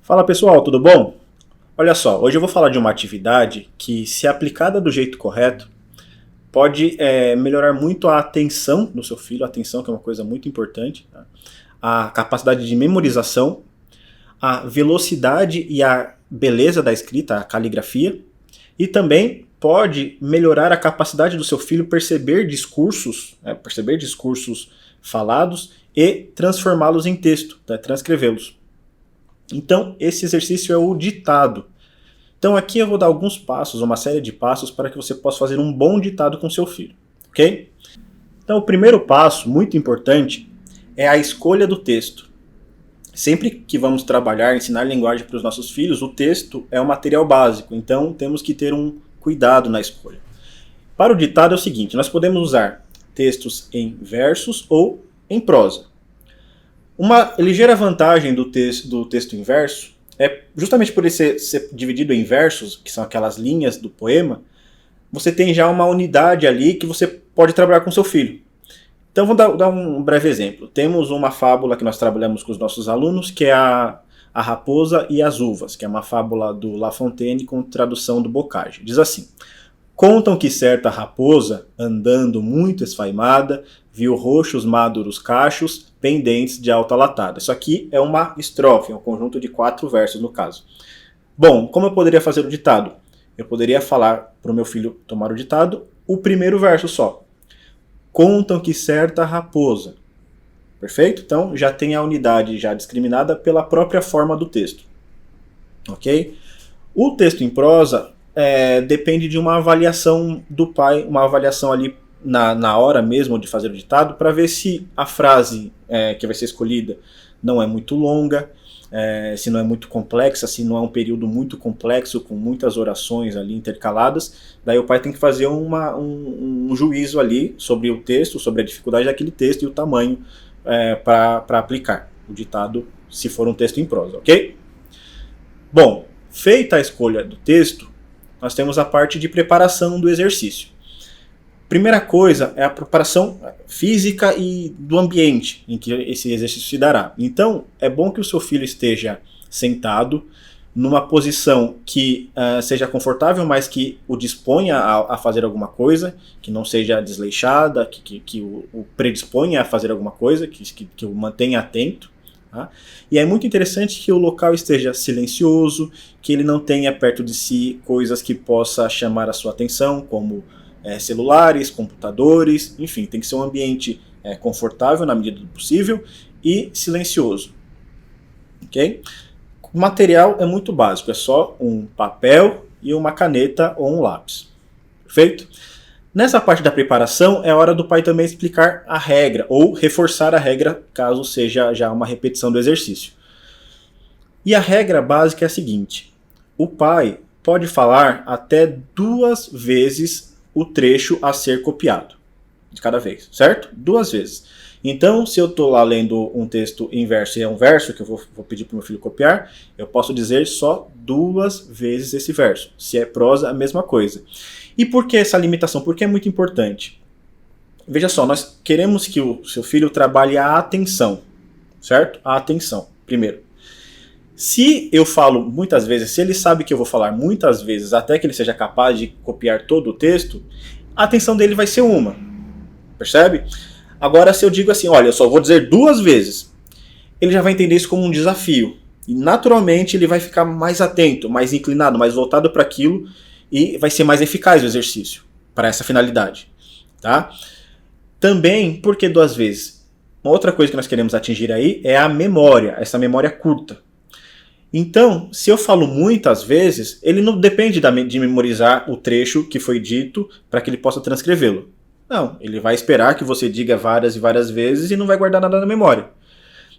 Fala pessoal, tudo bom? Olha só, hoje eu vou falar de uma atividade que, se aplicada do jeito correto, pode melhorar muito a atenção do seu filho, a atenção que é uma coisa muito importante, tá? A capacidade de memorização, a velocidade e a beleza da escrita, a caligrafia, e também pode melhorar a capacidade do seu filho perceber discursos falados e transformá-los em texto, tá? Transcrevê-los. Então, esse exercício é o ditado. Então, aqui eu vou dar alguns passos, uma série de passos, para que você possa fazer um bom ditado com seu filho, ok? Então, o primeiro passo, muito importante, é a escolha do texto. Sempre que vamos trabalhar, ensinar linguagem para os nossos filhos, o texto é o material básico, então temos que ter um cuidado na escolha. Para o ditado é o seguinte, nós podemos usar textos em versos ou em prosa. Uma ligeira vantagem do texto em verso é justamente por ele ser dividido em versos, que são aquelas linhas do poema, você tem já uma unidade ali que você pode trabalhar com seu filho. Então vou dar um breve exemplo. Temos uma fábula que nós trabalhamos com os nossos alunos, que é a Raposa e as Uvas, que é uma fábula do La Fontaine com tradução do Bocage. Diz assim: contam que certa raposa, andando muito esfaimada, viu roxos maduros cachos, pendentes de alta latada. Isso aqui é uma estrofe, é um conjunto de 4 versos no caso. Bom, como eu poderia fazer o ditado? Eu poderia falar para o meu filho tomar o ditado, o primeiro verso só. Contam que certa raposa. Perfeito? Então já tem a unidade já discriminada pela própria forma do texto. Ok? O texto em prosa depende de uma avaliação do pai, uma avaliação ali na hora mesmo de fazer o ditado, para ver se a frase que vai ser escolhida não é muito longa, se não é muito complexa, se não é um período muito complexo, com muitas orações ali intercaladas. Daí o pai tem que fazer um juízo ali sobre o texto, sobre a dificuldade daquele texto e o tamanho para aplicar o ditado, se for um texto em prosa, ok? Bom, feita a escolha do texto, nós temos a parte de preparação do exercício. Primeira coisa é a preparação física e do ambiente em que esse exercício se dará. Então, é bom que o seu filho esteja sentado, numa posição que seja confortável, mas que o disponha a fazer alguma coisa, que não seja desleixada, que o predisponha a fazer alguma coisa, que o mantenha atento. Tá? E é muito interessante que o local esteja silencioso, que ele não tenha perto de si coisas que possa chamar a sua atenção, como celulares, computadores, enfim, tem que ser um ambiente confortável na medida do possível e silencioso. Ok? O material é muito básico, é só um papel e uma caneta ou um lápis. Perfeito? Nessa parte da preparação é hora do pai também explicar a regra ou reforçar a regra caso seja já uma repetição do exercício. E a regra básica é a seguinte: o pai pode falar até 2 vezes o trecho a ser copiado, de cada vez, certo? 2 vezes. Então, se eu estou lá lendo um texto em verso e é um verso que eu vou pedir para o meu filho copiar, eu posso dizer só 2 vezes esse verso. Se é prosa, a mesma coisa. E por que essa limitação? Porque é muito importante. Veja só, nós queremos que o seu filho trabalhe a atenção, certo? A atenção, primeiro. Se eu falo muitas vezes, se ele sabe que eu vou falar muitas vezes até que ele seja capaz de copiar todo o texto, a atenção dele vai ser uma. Percebe? Agora, se eu digo assim, olha, eu só vou dizer 2 vezes, ele já vai entender isso como um desafio. E naturalmente ele vai ficar mais atento, mais inclinado, mais voltado para aquilo e vai ser mais eficaz o exercício para essa finalidade. Tá? Também, por que 2 vezes? Uma outra coisa que nós queremos atingir aí é a memória, essa memória curta. Então, se eu falo muitas vezes, ele não depende de memorizar o trecho que foi dito para que ele possa transcrevê-lo. Não, ele vai esperar que você diga várias e várias vezes e não vai guardar nada na memória.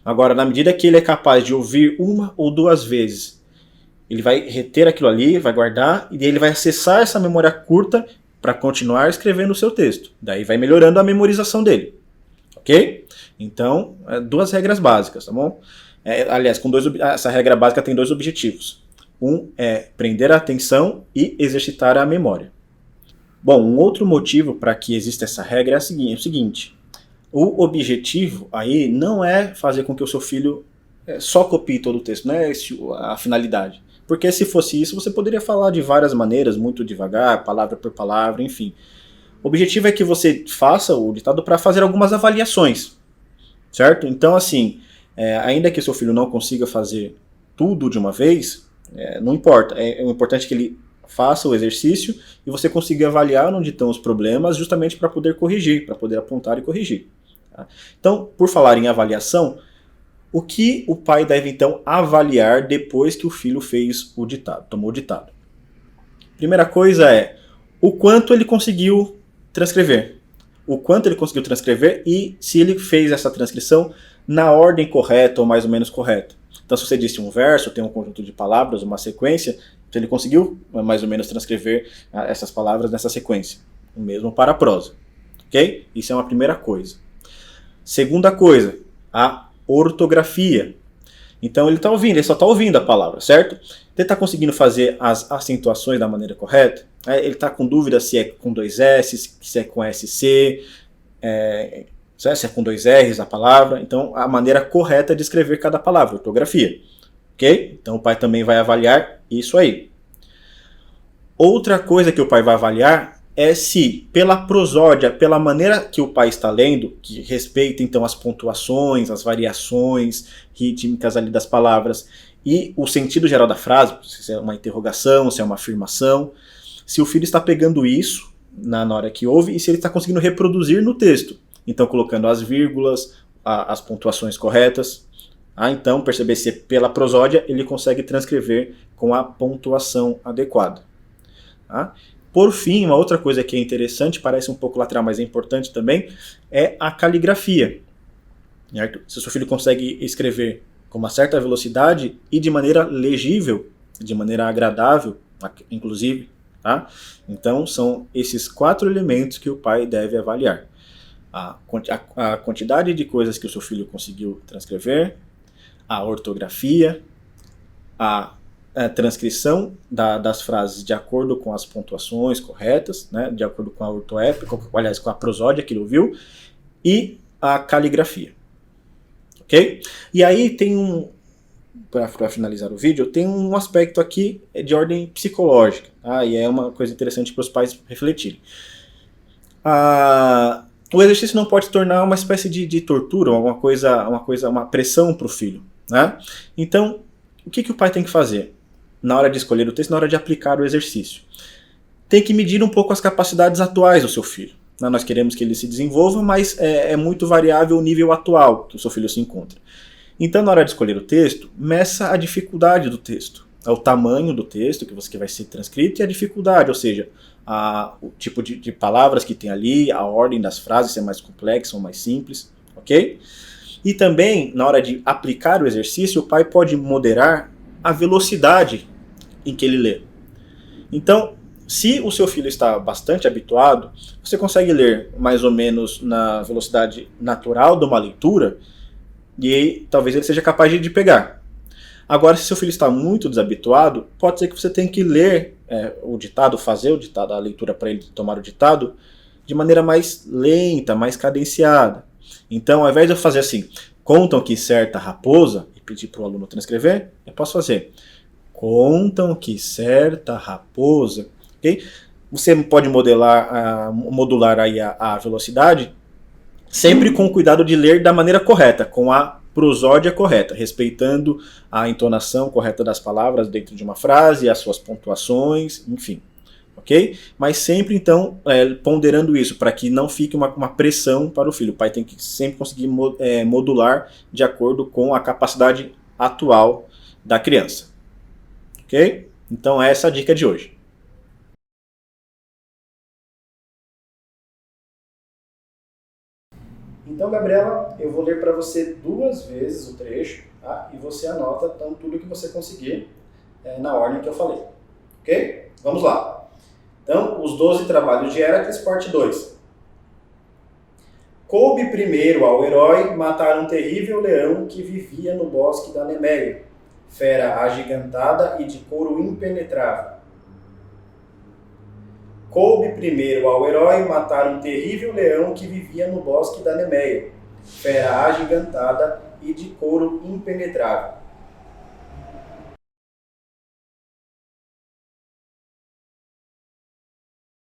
Agora, na medida que ele é capaz de ouvir 1 ou 2 vezes, ele vai reter aquilo ali, vai guardar, e ele vai acessar essa memória curta para continuar escrevendo o seu texto. Daí vai melhorando a memorização dele. Ok? Então, 2 regras básicas, tá bom? Aliás, essa regra básica tem 2 objetivos. Um é prender a atenção e exercitar a memória. Bom, um outro motivo para que exista essa regra é o seguinte: o objetivo aí não é fazer com que o seu filho só copie todo o texto, não é a finalidade. Porque se fosse isso, você poderia falar de várias maneiras, muito devagar, palavra por palavra, enfim. O objetivo é que você faça o ditado para fazer algumas avaliações, certo? Então, assim, ainda que seu filho não consiga fazer tudo de uma vez, não importa. É importante que ele faça o exercício e você consiga avaliar onde estão os problemas, justamente para poder corrigir, para poder apontar e corrigir. Tá? Então, por falar em avaliação, o que o pai deve então avaliar depois que o filho fez o ditado, tomou o ditado? Primeira coisa é o quanto ele conseguiu transcrever. O quanto ele conseguiu transcrever e se ele fez essa transcrição na ordem correta ou mais ou menos correta. Então, se você disse um verso, tem um conjunto de palavras, uma sequência, então ele conseguiu mais ou menos transcrever essas palavras nessa sequência. O mesmo para a prosa. Ok? Isso é uma primeira coisa. Segunda coisa, a ortografia. Então ele está ouvindo, ele só está ouvindo a palavra, certo? Ele está conseguindo fazer as acentuações da maneira correta? Ele está com dúvida se é com dois S, se é com SC, se é com dois R's a palavra. Então a maneira correta de escrever cada palavra, ortografia. Ok? Então o pai também vai avaliar isso aí. Outra coisa que o pai vai avaliar é se, pela prosódia, pela maneira que o pai está lendo, que respeita então as pontuações, as variações rítmicas ali das palavras e o sentido geral da frase, se é uma interrogação, se é uma afirmação, se o filho está pegando isso na hora que ouve e se ele está conseguindo reproduzir no texto. Então colocando as vírgulas, as pontuações corretas. Então perceber se pela prosódia ele consegue transcrever com a pontuação adequada. Tá? Por fim, uma outra coisa que é interessante, parece um pouco lateral, mas é importante também, é a caligrafia. Certo? Se o seu filho consegue escrever com uma certa velocidade e de maneira legível, de maneira agradável, inclusive, tá? Então são esses 4 elementos que o pai deve avaliar. A quantidade de coisas que o seu filho conseguiu transcrever, a ortografia, a transcrição das frases de acordo com as pontuações corretas, né, de acordo com a ortoépica, aliás, com a prosódia que ele ouviu, e a caligrafia. Ok? E aí tem para finalizar o vídeo, tem um aspecto aqui de ordem psicológica, tá? E é uma coisa interessante para os pais refletirem. O exercício não pode se tornar uma espécie de tortura, uma pressão para o filho, né? Então, o que o pai tem que fazer na hora de escolher o texto, na hora de aplicar o exercício? Tem que medir um pouco as capacidades atuais do seu filho. Nós queremos que ele se desenvolva, mas é muito variável o nível atual que o seu filho se encontra. Então, na hora de escolher o texto, meça a dificuldade do texto. O tamanho do texto que vai ser transcrito e a dificuldade, ou seja, o tipo de palavras que tem ali, a ordem das frases, se é mais complexa ou mais simples, ok? E também, na hora de aplicar o exercício, o pai pode moderar a velocidade em que ele lê. Então, se o seu filho está bastante habituado, você consegue ler mais ou menos na velocidade natural de uma leitura e talvez ele seja capaz de pegar. Agora, se seu filho está muito desabituado, pode ser que você tenha que ler o ditado, fazer o ditado, a leitura para ele tomar o ditado de maneira mais lenta, mais cadenciada. Então, ao invés de eu fazer assim, contam que certa raposa, e pedir para o aluno transcrever, eu posso fazer, contam que certa raposa, ok? Você pode modular aí a velocidade, sempre com o cuidado de ler da maneira correta, com a prosódia correta, respeitando a entonação correta das palavras dentro de uma frase, as suas pontuações, enfim. Ok? Mas sempre, então, ponderando isso, para que não fique uma pressão para o filho. O pai tem que sempre conseguir modular de acordo com a capacidade atual da criança. Ok? Então, essa é a dica de hoje. Então, Gabriela, eu vou ler para você 2 vezes o trecho, tá? E você anota então, tudo que você conseguir na ordem que eu falei. Ok? Vamos lá. Então, os 12 trabalhos de Heracles, parte 2. Coube primeiro ao herói matar um terrível leão que vivia no bosque da Nemeia, fera agigantada e de couro impenetrável. Coube primeiro ao herói matar um terrível leão que vivia no bosque da Nemeia, fera agigantada e de couro impenetrável.